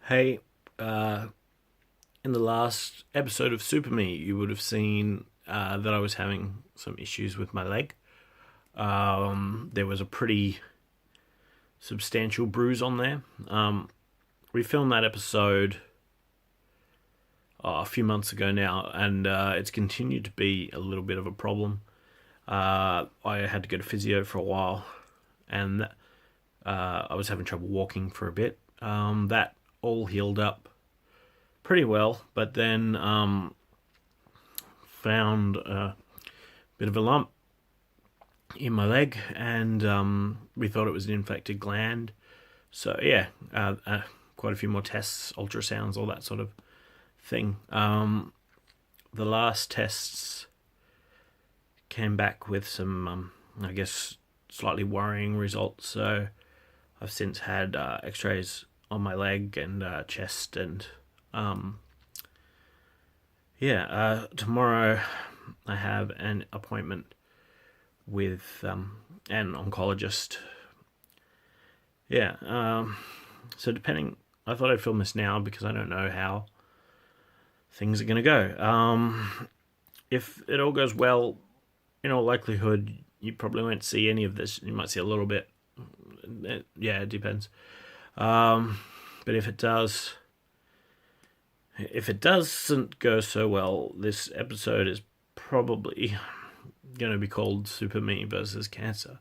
Hey, uh, in the last episode of Super Me, you would have seen that I was having some issues with my leg. There was a pretty substantial bruise on there. We filmed that episode a few months ago now, and it's continued to be a little bit of a problem. I had to go to physio for a while, and I was having trouble walking for a bit. That all healed up pretty well, but then found a bit of a lump in my leg, and we thought it was an infected gland. So yeah, quite a few more tests, ultrasounds, all that sort of thing. The last tests came back with some, I guess, slightly worrying results. So I've since had X-rays on my leg and chest, and tomorrow I have an appointment with an oncologist. So depending, I thought I'd film this now because I don't know how things are going to go. If it all goes well, in all likelihood, you probably won't see any of this. You might see a little bit. It depends. But if it doesn't go so well, this episode is probably going to be called Super Me versus Cancer.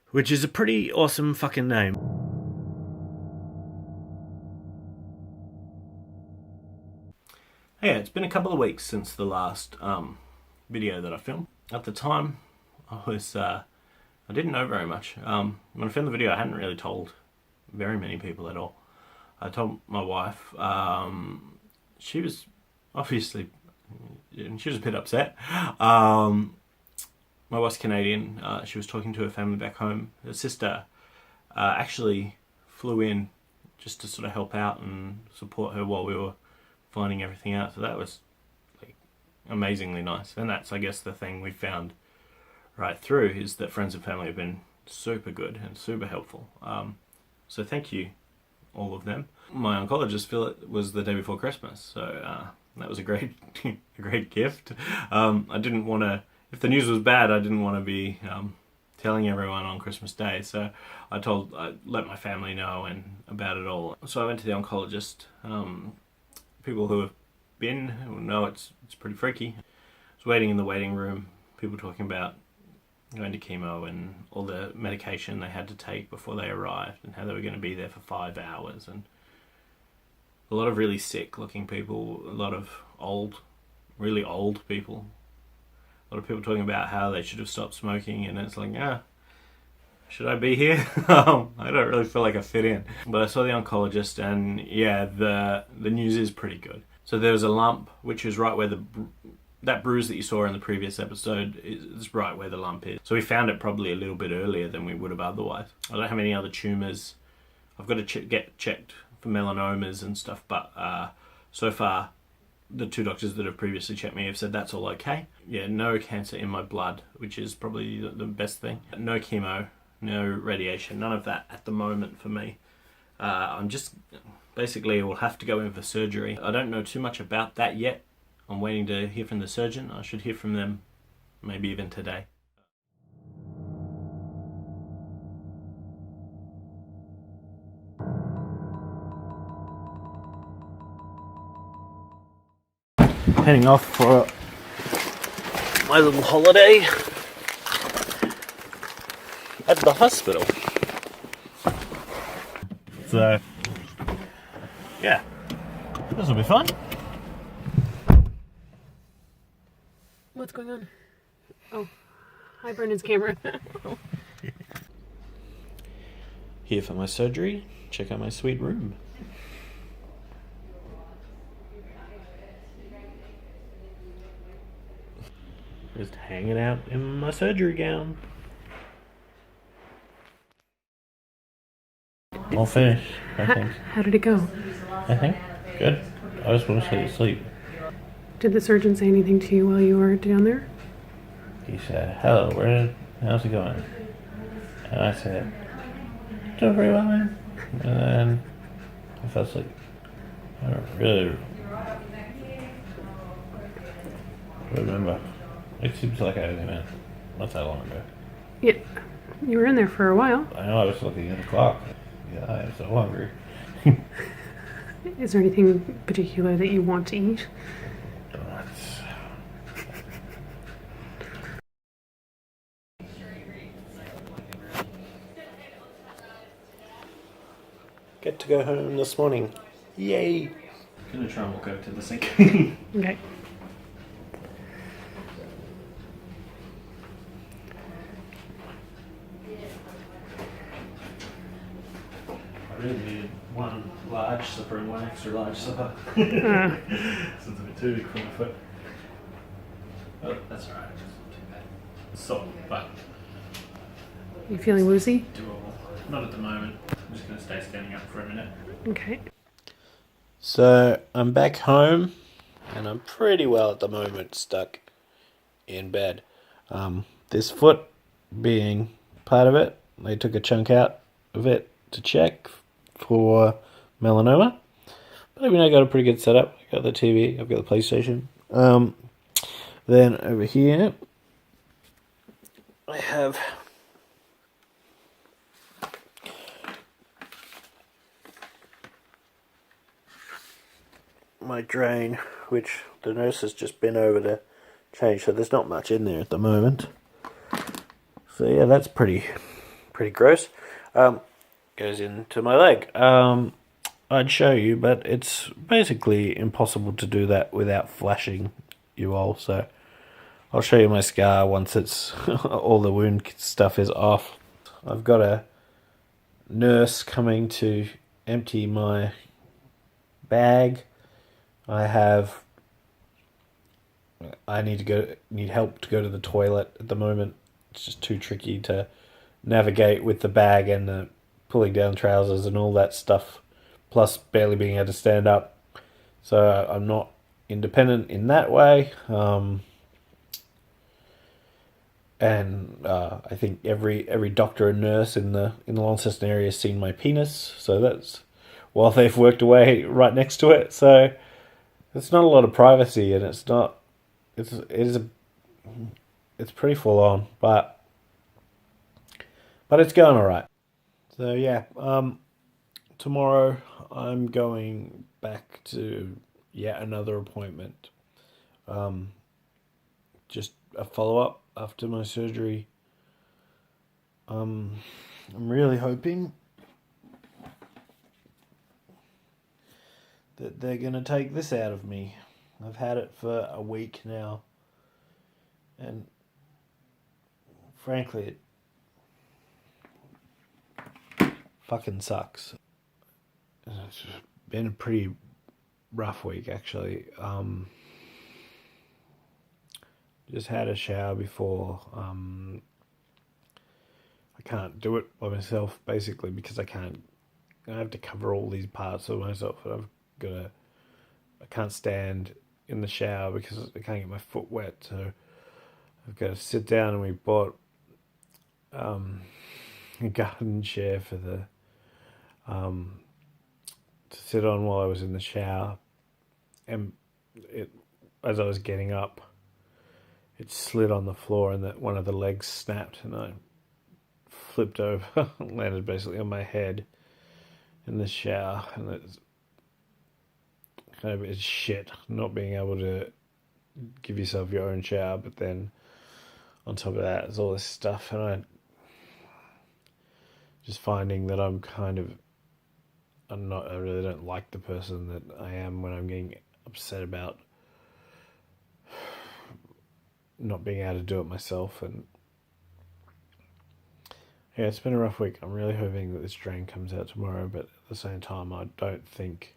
Which is a pretty awesome fucking name. Hey, it's been a couple of weeks since the last video that I filmed. At the time, I didn't know very much. When I filmed the video, I hadn't really told very many people at all. I told my wife. She was obviously, she was a bit upset. My wife's Canadian. She was talking to her family back home. Her sister actually flew in just to sort of help out and support her while we were finding everything out. So that was like amazingly nice. And that's, I guess, the thing we found right through, is that friends and family have been super good and super helpful. So thank you, all of them. My oncologist, Philip, was the day before Christmas, so that was a great a great gift. I didn't want to, if the news was bad, I didn't want to be telling everyone on Christmas Day, so I let my family know and about it all. So I went to the oncologist. People who have been will know it's pretty freaky. I was waiting in the waiting room, people talking about going to chemo and all the medication they had to take before they arrived, and how they were going to be there for 5 hours, and a lot of really sick looking people, a lot of really old people, a lot of people talking about how they should have stopped smoking, and it's like, should I be here? I don't really feel like I fit in. But I saw the oncologist, and yeah, the news is pretty good. So there was a lump, which is right where that bruise that you saw in the previous episode is right where the lump is. So we found it probably a little bit earlier than we would have otherwise. I don't have any other tumours. I've got to get checked for melanomas and stuff, but so far the two doctors that have previously checked me have said that's all okay. Yeah, no cancer in my blood, which is probably the best thing. No chemo, no radiation, none of that at the moment for me. I'm just, basically will have to go in for surgery. I don't know too much about that yet. I'm waiting to hear from the surgeon. I should hear from them maybe even today. Heading off for my little holiday at the hospital. So, yeah, this will be fun. What's going on? Oh, hi, Brendan's camera. Here for my surgery. Check out my sweet room. Just hanging out in my surgery gown. All finished, I think. How did it go? I think. Good. I just want to sleep. Did the surgeon say anything to you while you were down there? He said, hello, how's it going? And I said, doing pretty well, man. And then I fell asleep. I don't really remember. It seems like I only went not that long ago. Yeah, you were in there for a while. I know, I was looking at the clock. Yeah, I am so hungry. Is there anything particular that you want to eat? Donuts. Get to go home this morning. Yay! I'm gonna try and walk over to the sink. Okay. I really needed one large supper and one extra large supper. Since I'm a bit too big for my foot. Oh, that's alright. It's not too bad. So, but You feeling woozy? doable. Not at the moment. I'm just going to stay standing up for a minute. Okay. So I'm back home, and I'm pretty well at the moment stuck in bed. This foot being part of it, they took a chunk out of it to check for melanoma. But I mean, I got a pretty good setup. I got the TV, I've got the PlayStation. Then over here, I have my drain, which the nurse has just been over to change, so there's not much in there at the moment. So yeah, that's pretty gross. Goes into my leg. I'd show you, but it's basically impossible to do that without flashing you all, so I'll show you my scar once it's all the wound stuff is off. I've got a nurse coming to empty my bag. I need help to go to the toilet at the moment. It's just too tricky to navigate with the bag and the pulling down trousers and all that stuff, plus barely being able to stand up. So I'm not independent in that way. I think every doctor and nurse in the Launceston area has seen my penis. So that's while they've worked away right next to it. So it's not a lot of privacy, and it's pretty full on, but it's going all right. So yeah, tomorrow I'm going back to yet another appointment. Just a follow-up after my surgery. I'm really hoping that they're going to take this out of me. I've had it for a week now, and frankly, it fucking sucks. It's been a pretty rough week, actually. Just had a shower before. I can't do it by myself, basically, because I have to cover all these parts of myself. I can't stand in the shower because I can't get my foot wet, so I've got to sit down, and we bought a garden chair for the to sit on while I was in the shower, and as I was getting up, it slid on the floor, and that one of the legs snapped, and I flipped over, landed basically on my head in the shower, and it's kind of it's shit not being able to give yourself your own shower, but then on top of that, there's all this stuff, and I just finding that I really don't like the person that I am when I'm getting upset about not being able to do it myself. And yeah, it's been a rough week. I'm really hoping that this drain comes out tomorrow, but at the same time, I don't think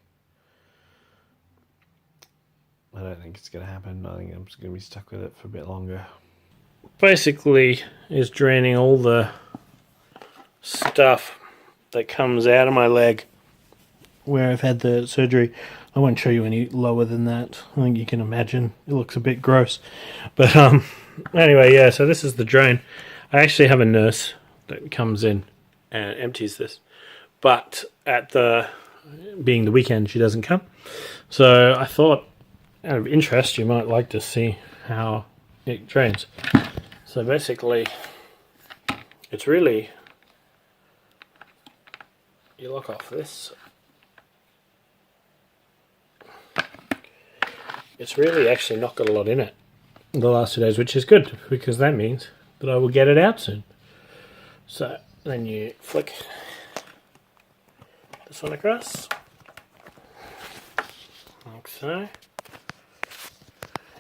it's going to happen. I think I'm just going to be stuck with it for a bit longer. Basically, is draining all the stuff that comes out of my leg where I've had the surgery. I won't show you any lower than that. I think you can imagine. It looks a bit gross. But anyway, yeah, so this is the drain. I actually have a nurse that comes in and empties this. but being the weekend, she doesn't come. So I thought, out of interest, you might like to see how it drains. So basically, it's really, you lock off this. It's really actually not got a lot in it the last 2 days, which is good because that means that I will get it out soon. So then you flick this one across, like so,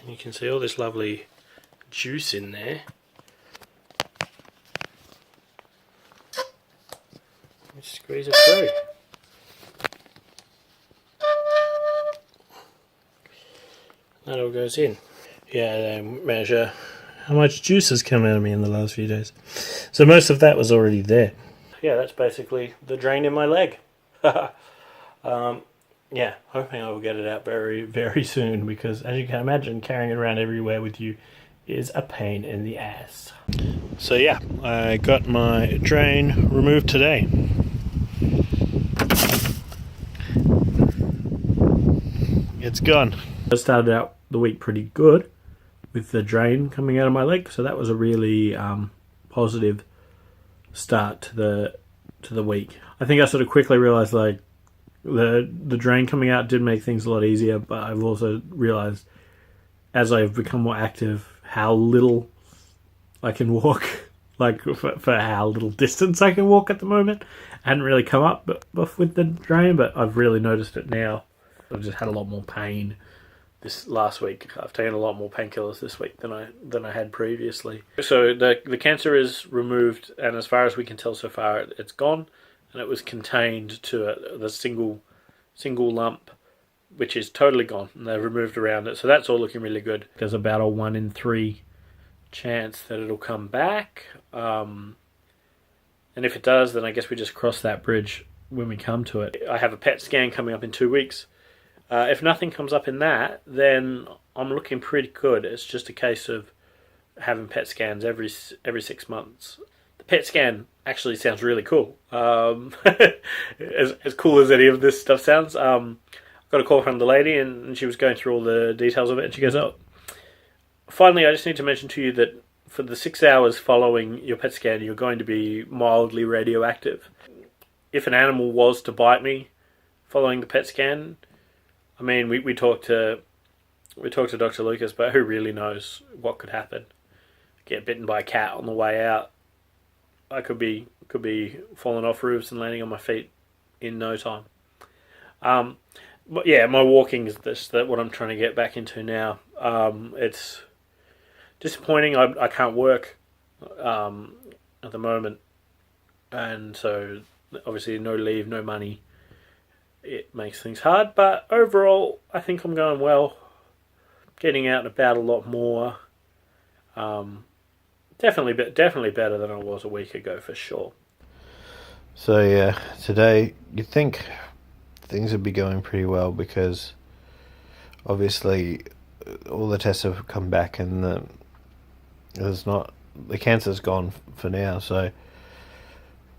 and you can see all this lovely juice in there. Just squeeze it through. That all goes in. Yeah, they measure how much juice has come out of me in the last few days. So most of that was already there. Yeah, that's basically the drain in my leg. Yeah, hoping I will get it out very, very soon because, as you can imagine, carrying it around everywhere with you is a pain in the ass. So yeah, I got my drain removed today. It's gone. I started out the week pretty good with the drain coming out of my leg, so that was a really positive start to the week. I think I sort of quickly realised like the drain coming out did make things a lot easier, but I've also realised as I've become more active how little I can walk, like for how little distance I can walk at the moment. I hadn't really come up with the drain, but I've really noticed it now. I've just had a lot more pain this last week. I've taken a lot more painkillers this week than I had previously. So the cancer is removed, and as far as we can tell so far, it's gone, and it was contained to the single lump, which is totally gone, and they've removed around it. So that's all looking really good. There's about a 1 in 3 chance that it'll come back, and if it does, then I guess we just cross that bridge when we come to it. I have a PET scan coming up in 2 weeks. If nothing comes up in that, then I'm looking pretty good. It's just a case of having PET scans every 6 months. The PET scan actually sounds really cool. As cool as any of this stuff sounds. I got a call from the lady, and she was going through all the details of it, and she goes, "Oh, finally, I just need to mention to you that for the 6 hours following your PET scan, you're going to be mildly radioactive. If an animal was to bite me following the PET scan, I mean, we talked to Dr. Lucas, but who really knows what could happen? Get bitten by a cat on the way out. I could be falling off roofs and landing on my feet in no time." But yeah, my walking is what I'm trying to get back into now. It's disappointing. I can't work at the moment, and so obviously no leave, no money. It makes things hard, but overall, I think I'm going well. Getting out and about a lot more. Definitely better than I was a week ago, for sure. So yeah, today you'd think things would be going pretty well because obviously all the tests have come back and the cancer's gone for now, so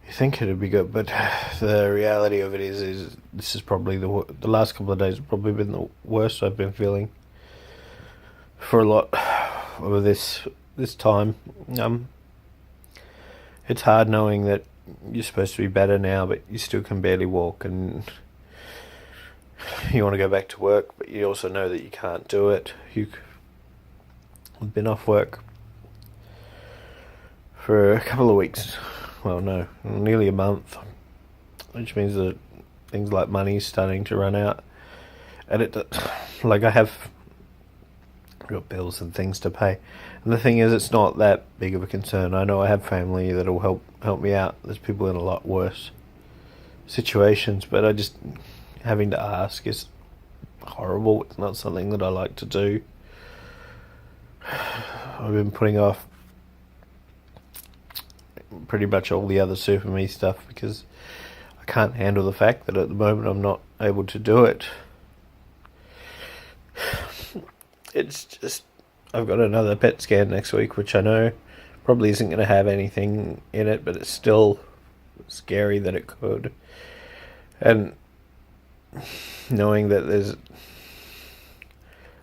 you think it'd be good, but the reality of it is this is probably the last couple of days have probably been the worst I've been feeling for a lot of this time. It's hard knowing that you're supposed to be better now, but you still can barely walk, and you want to go back to work, but you also know that you can't do it. You've been off work for a couple of weeks. Well, no, nearly a month, which means that things like money's starting to run out, and I have got bills and things to pay. And the thing is, it's not that big of a concern. I know I have family that'll help me out. There's people in a lot worse situations, but I just having to ask is horrible. It's not something that I like to do. I've been putting off pretty much all the other Super Me stuff because I can't handle the fact that at the moment I'm not able to do it. It's just, I've got another PET scan next week, which I know probably isn't going to have anything in it, but it's still scary that it could. And knowing that there's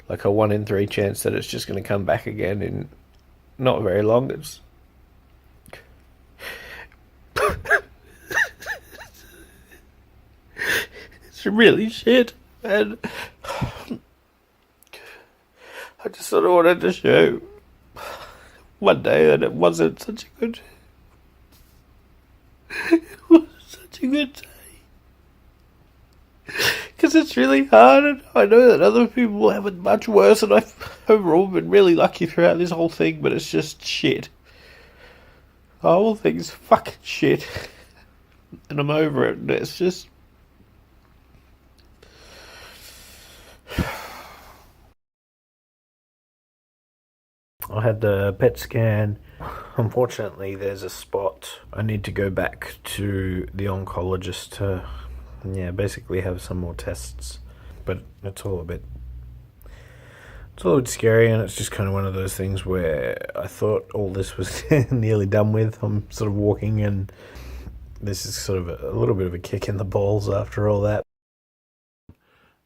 like a 1 in 3 chance that it's just going to come back again in not very long, it's it's really shit. And I just sort of wanted to show one day that it wasn't such a good day. Because it's really hard, and I know that other people have it much worse, and I've overall been really lucky throughout this whole thing, but it's just shit. The whole thing's fucking shit. And I'm over it, and it's just... I had the PET scan. Unfortunately, there's a spot. I need to go back to the oncologist to, basically have some more tests. But it's all a bit scary, and it's just kind of one of those things where I thought all this was nearly done with. I'm sort of walking, and this is sort of a little bit of a kick in the balls after all that.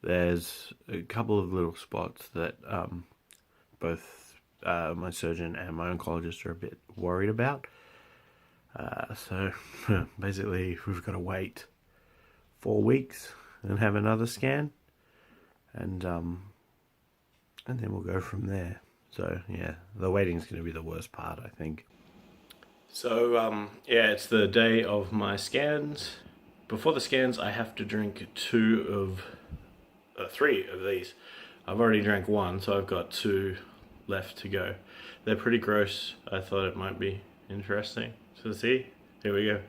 There's a couple of little spots that both my surgeon and my oncologist are a bit worried about. So basically we've got to wait 4 weeks and have another scan, and then we'll go from there. So yeah, the waiting is going to be the worst part, I think. So it's the day of my scans. Before the scans, I have to drink 3 of these. I've already drank 1, so I've got 2 left to go. They're pretty gross. I thought it might be interesting. So see, here we go.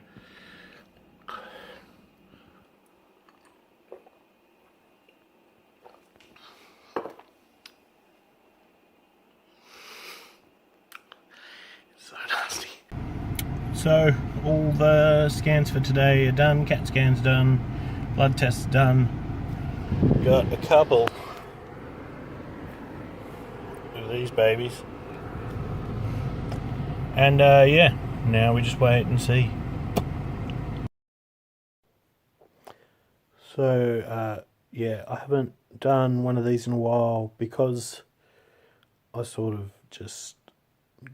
So nasty. So all the scans for today are done. CAT scans done. Blood tests done. Got a couple of these babies. And now we just wait and see. So I haven't done one of these in a while because I sort of just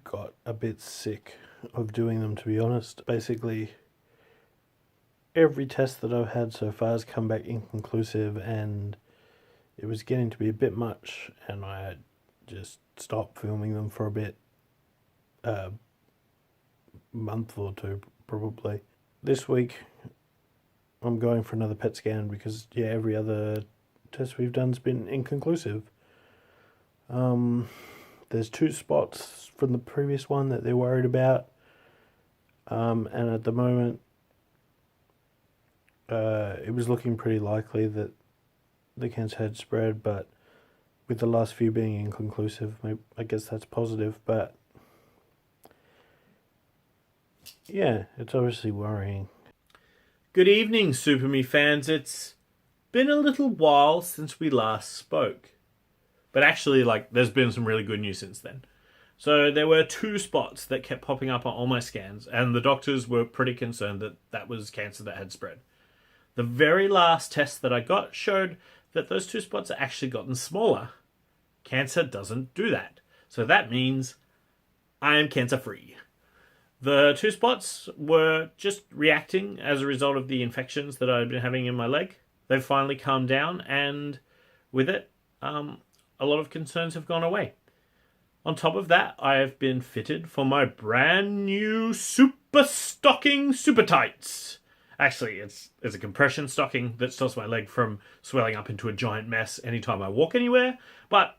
got a bit sick of doing them, to be honest. Basically, every test that I've had so far has come back inconclusive, and it was getting to be a bit much, and I had just stopped filming them for a bit. Month or 2 probably. This week I'm going for another PET scan because every other test we've done's been inconclusive. There's 2 spots from the previous one that they're worried about, and at the moment it was looking pretty likely that the cancer had spread, but with the last few being inconclusive, I guess that's positive, but it's obviously worrying. Good evening, Super Me fans. It's been a little while since we last spoke. But actually, there's been some really good news since then. So there were 2 spots that kept popping up on all my scans, and the doctors were pretty concerned that that was cancer that had spread. The very last test that I got showed that those 2 spots had actually gotten smaller. Cancer doesn't do that. So that means I am cancer-free. The 2 spots were just reacting as a result of the infections that I'd been having in my leg. They've finally calmed down, and with it, a lot of concerns have gone away. On top of that, I have been fitted for my brand new super stocking super tights. Actually, it's a compression stocking that stops my leg from swelling up into a giant mess anytime I walk anywhere, but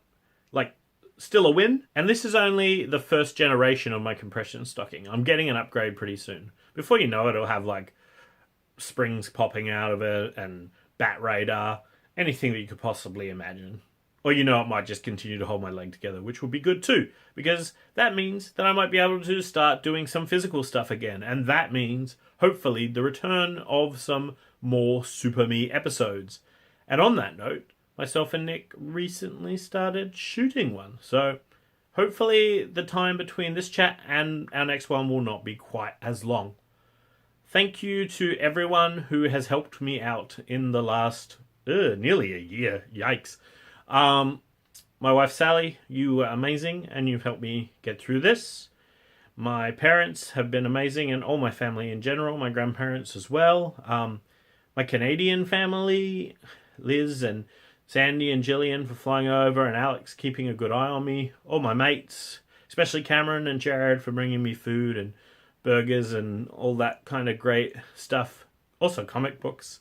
still a win. And this is only the first generation of my compression stocking. I'm getting an upgrade pretty soon. Before you know it, it'll have springs popping out of it and bat radar, anything that you could possibly imagine. Or it might just continue to hold my leg together, which would be good too, because that means that I might be able to start doing some physical stuff again, and that means, hopefully, the return of some more Super Me episodes. And on that note, myself and Nick recently started shooting one, so hopefully the time between this chat and our next one will not be quite as long. thank you to everyone who has helped me out in the last nearly a year. Yikes. My wife Sally, you were amazing and you've helped me get through this. My parents have been amazing, and all my family in general, my grandparents as well. My Canadian family, Liz and Sandy and Jillian for flying over, and Alex keeping a good eye on me. All my mates, especially Cameron and Jared for bringing me food and burgers and all that kind of great stuff. Also comic books.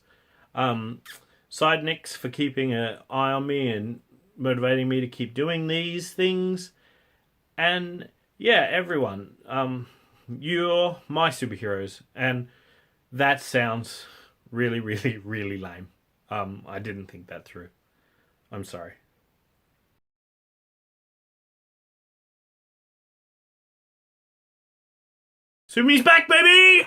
Side Nicks for keeping an eye on me and motivating me to keep doing these things. And yeah, everyone. You're my superheroes. And that sounds really, really, really lame. I didn't think that through. I'm sorry. Sumi's back, baby!